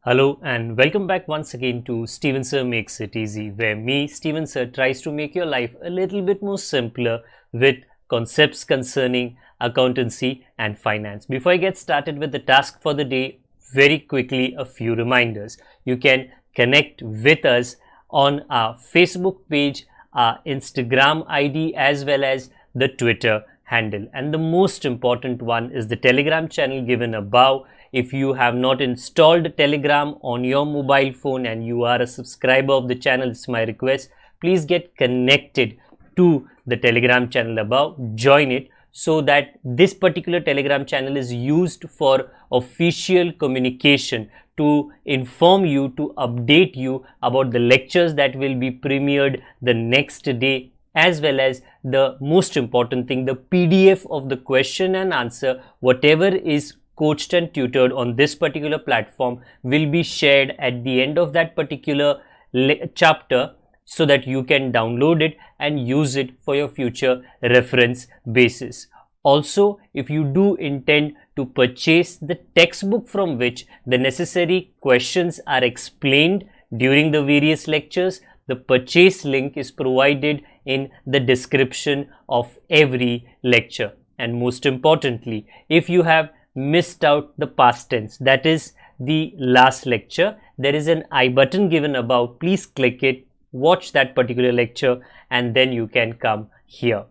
Hello and welcome back once again to Steven Sir Makes It Easy, where me, Steven Sir, tries to make your life a little bit more simpler with concepts concerning accountancy and finance. Before I get started with the task for the day, very quickly a few reminders. You can connect with us on our Facebook page, our Instagram ID, as well as the Twitter handle. And the most important one is the Telegram channel given above. If you have not installed Telegram on your mobile phone and you are a subscriber of the channel, it's my request, please get connected to the Telegram channel above, join it, so that this particular Telegram channel is used for official communication to inform you, to update you about the lectures that will be premiered the next day, as well as the most important thing, the PDF of the question and answer, whatever is coached and tutored on this particular platform will be shared at the end of that particular chapter, so that you can download it and use it for your future reference basis. Also, if you do intend to purchase the textbook from which the necessary questions are explained during the various lectures, the purchase link is provided in the description of every lecture. And most importantly, if you have missed out the past tense, that is the last lecture, there is an I button given above. Please click it, watch that particular lecture, and then you can come here.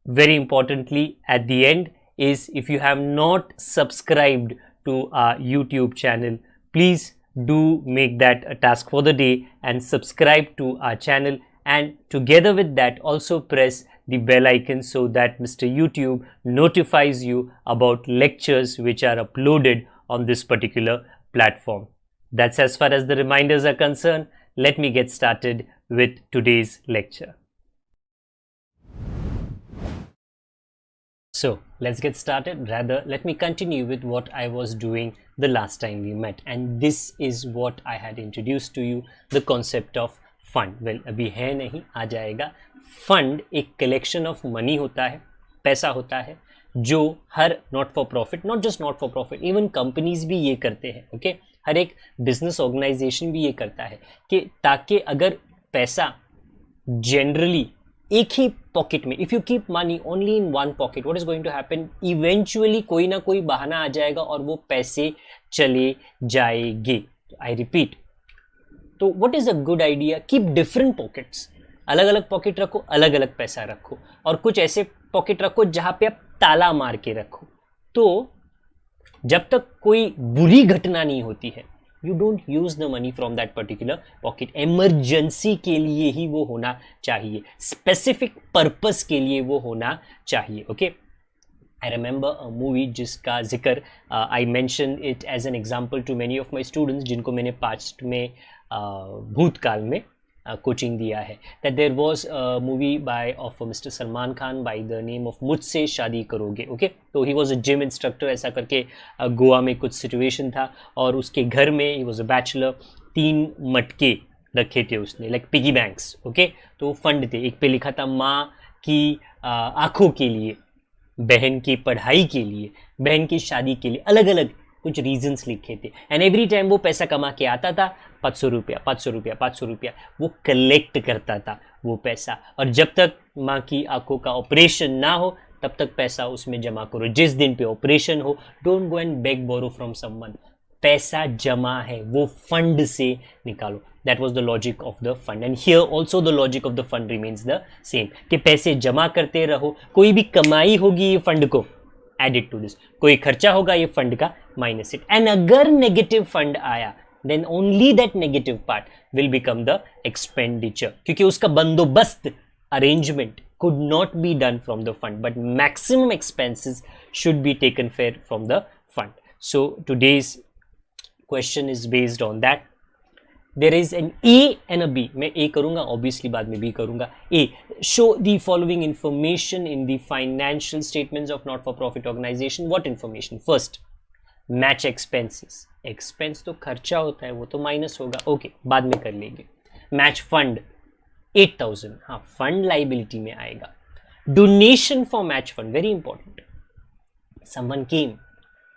Very importantly, at the end is, if you have not subscribed to our YouTube channel, please do make that a task for the day and subscribe to our channel, and together with that also press the bell icon so that Mr. YouTube notifies you about lectures which are uploaded on this particular platform. That's as far as the reminders are concerned. Let me get started with today's lecture. So let's get started. Rather, let me continue with what I was doing the last time we met, and this is what I had introduced to you, the concept of fund. Well अभी है नहीं, आ जाएगा. Fund एक collection of money होता है, पैसा होता है, जो her not for profit, not just not for profit, even companies भी ये करते हैं. ओके, हर एक बिजनेस ऑर्गेनाइजेशन भी ये करता है कि ताकि अगर पैसा जनरली एक ही पॉकेट में, if you keep money only in one pocket, what is going to happen, eventually कोई ना कोई बहाना आ जाएगा और वो पैसे चले जाएंगे. आई रिपीट, तो what is a good idea? Keep different pockets, अलग अलग पॉकेट रखो, अलग अलग पैसा रखो, और कुछ ऐसे पॉकेट रखो जहां पे आप ताला मार के रखो. तो जब तक कोई बुरी घटना नहीं होती है, you don't use the money from that particular pocket. Emergency के लिए ही वो होना चाहिए, स्पेसिफिक पर्पस के लिए वो होना चाहिए. Okay, I remember a movie जिसका जिक्र I mentioned it as an example to many of my students जिनको मैंने पास्ट में भूतकाल में कोचिंग दिया है. that there was a movie of Mr. Salman Khan by the name of मुझसे शादी करोगे. ओके, तो he was a gym instructor, ऐसा करके गोवा में कुछ सिचुएशन था और उसके घर में he was a bachelor, 3 मटके रखे थे उसने, लाइक पिगी बैंक्स. ओके, तो फंड थे. एक पे लिखा था माँ की आंखों के लिए, बहन की पढ़ाई के लिए, बहन की शादी के लिए, अलग अलग कुछ रीजंस लिखे थे. एंड एवरी टाइम वो पैसा कमा के आता था, 500 रुपया 500 रुपया 500 रुपया वो कलेक्ट करता था वो पैसा. और जब तक माँ की आंखों का ऑपरेशन ना हो तब तक पैसा उसमें जमा करो. जिस दिन पे ऑपरेशन हो, don't go and beg borrow from someone. पैसा जमा है, वो फंड से निकालो. That was the logic of the fund, and here also the logic of the fund remains the same, कि पैसे जमा करते रहो. कोई भी कमाई होगी ये फंड को, add it to this. कोई खर्चा होगा ये फंड का, minus it. and अगर नेगेटिव फंड आया, then only that negative part will become the expenditure, क्योंकि उसका बंदोबस्त, arrangement could not be done from the fund, but maximum expenses should be taken care from the fund. So today's question is based on that. There is an A and a B. मैं A करूँगा, obviously बाद में B करूँगा. A, show the following information in the financial statements of not-for-profit organization. What information? First, match expenses. Expense तो खर्चा होता है, वो तो माइनस होगा. ओके, बाद में कर लेंगे. Match fund 8,000, हाँ, fund liability में आएगा. Donation for match fund, very important. Someone came,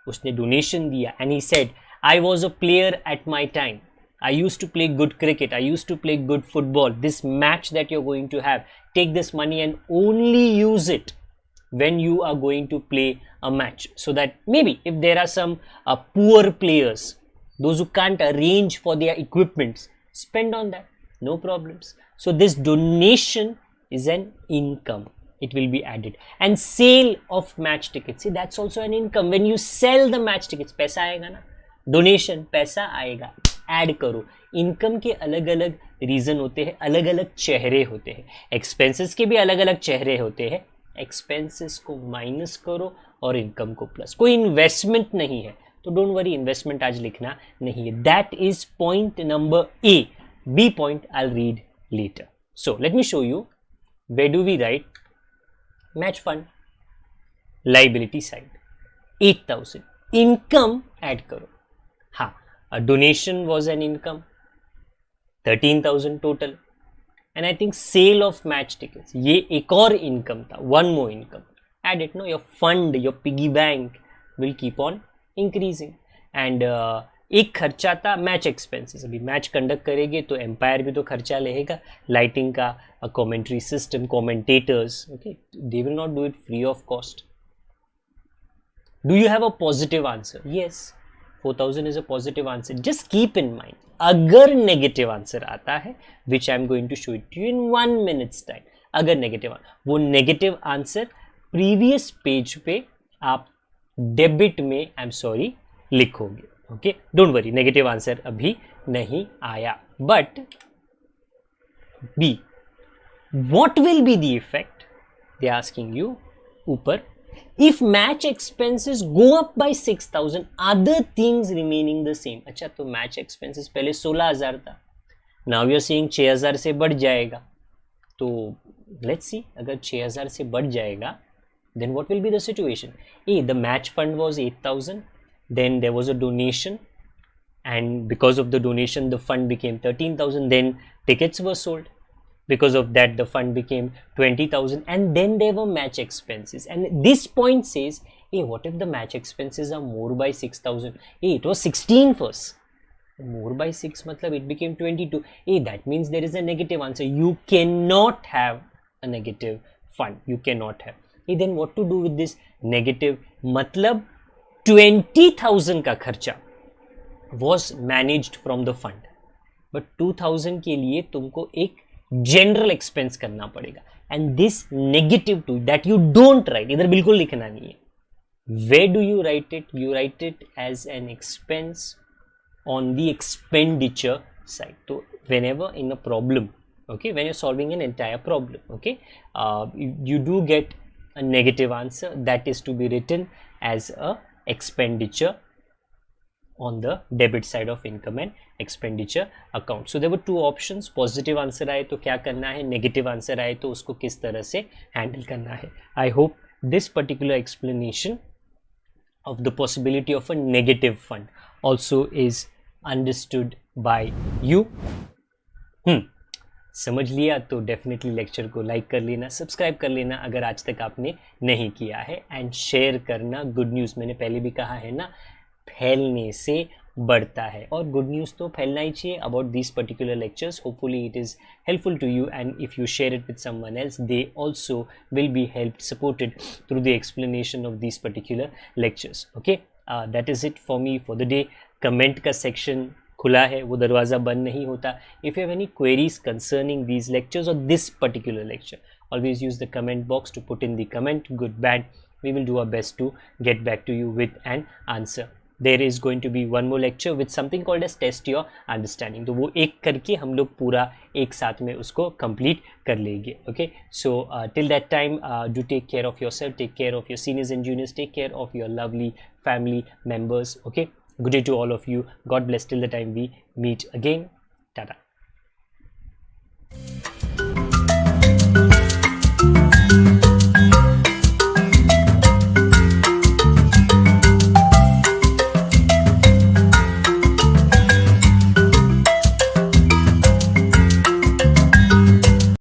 उसने donation दिया and he said, I was a player at my time. I used to play good cricket. I used to play good football. This match that you're going to have, take this money and only use it when you are going to play a match, so that maybe if there are some poor players, those who can't arrange for their equipments, spend on that, no problems. So this donation is an income, it will be added. And sale of match tickets, see, that's also an income. When you sell the match tickets, पैसा आएगा ना, donation पैसा आएगा, add करो. Income के अलग अलग reason होते हैं, अलग अलग चेहरे होते हैं, एक्सपेंसेस के भी अलग अलग चेहरे होते हैं. एक्सपेंसेस को माइनस करो और इनकम को प्लस. कोई इन्वेस्टमेंट नहीं है तो डोंट वरी, इन्वेस्टमेंट आज लिखना नहीं है. That is point number A. B point I will read later. So let me show you where do we write match fund. Liability side 8000, income add करो. हाँ, a donation was an income, 13,000 total, and I think sale of match tickets, ये एक और income था, one more income. Add it, no? Your fund, your piggy bank will keep on increasing. And एक खर्चा था match expenses. अभी match conduct करेंगे तो एम्पायर भी तो खर्चा लेगा, लाइटिंग का, commentary system, commentators, okay, they will not do it free of cost. Do you have a positive answer? Yes, 4000 is a positive answer. Just keep in mind, अगर negative answer आता है, which I am going to show it to you in 1 minute's time, अगर negative, वो negative answer previous page पे आप debit में, I am sorry, लिखोगे. Okay, don't worry, negative answer अभी नहीं आया. But B, what will be the effect? They are asking you ऊपर, if match expenses go up by 6000, other things remaining the same. अच्छा, तो match expenses पहले 16000 था, now you are saying 6000 से बढ़ जाएगा. तो let's see, अगर 6000 से बढ़ जाएगा, then what will be the situation? A, the match fund was 8000, then there was a donation, and because of the donation the fund became 13,000, then tickets were sold. Because of that the fund became 20,000, and then there were match expenses. And this point says, hey, what if the match expenses are more by 6,000? Hey, it was 16 first. More by 6 matlab it became 22. Hey, that means there is a negative answer. You cannot have a negative fund. You cannot have. Hey, then what to do with this negative? Matlab 20,000 का खर्चा was managed from the fund, but 2,000 के लिए तुमको एक general expense करना पड़ेगा. And this negative to that you don't write, इधर बिल्कुल लिखना नहीं है. Where do you write it? You write it as an expense on the expenditure side. तो whenever in a problem, okay, when you're solving an entire problem, okay, you do get a negative answer that is to be written as a expenditure on the debit side of income and expenditure account. So there were two options. Positive answer आए तो क्या करना है, negative answer आए तो उसको किस तरह से handle करना है. I hope this particular explanation of the possibility of a negative fund also is understood by you. समझ लिया तो डेफिनेटली लेक्चर को लाइक कर लेना, सब्सक्राइब कर लेना अगर आज तक आपने नहीं किया है, एंड शेयर करना. गुड न्यूज़ मैंने पहले भी कहा है ना, फैलने से बढ़ता है, और गुड न्यूज़ तो फैलना ही चाहिए about this particular lectures. Hopefully it is helpful to you, and if you share it with someone else, they also will be helped, supported through the explanation of this particular lectures. Okay, that is it for me for the day. Comment का section खुला है, वो दरवाज़ा बंद नहीं होता. If you have any queries concerning these lectures और this particular lecture, always use the comment box to put in the comment, good, bad. We will do our best to get back to you with an answer. There is going to be one more lecture with something called as test your understanding. तो वो एक करके हम लोग पूरा एक साथ में उसको complete कर लेंगे. Okay, so till that time, do take care of yourself, take care of your seniors and juniors, take care of your lovely family members. Okay, good day to all of you. God bless till the time we meet again. Tata.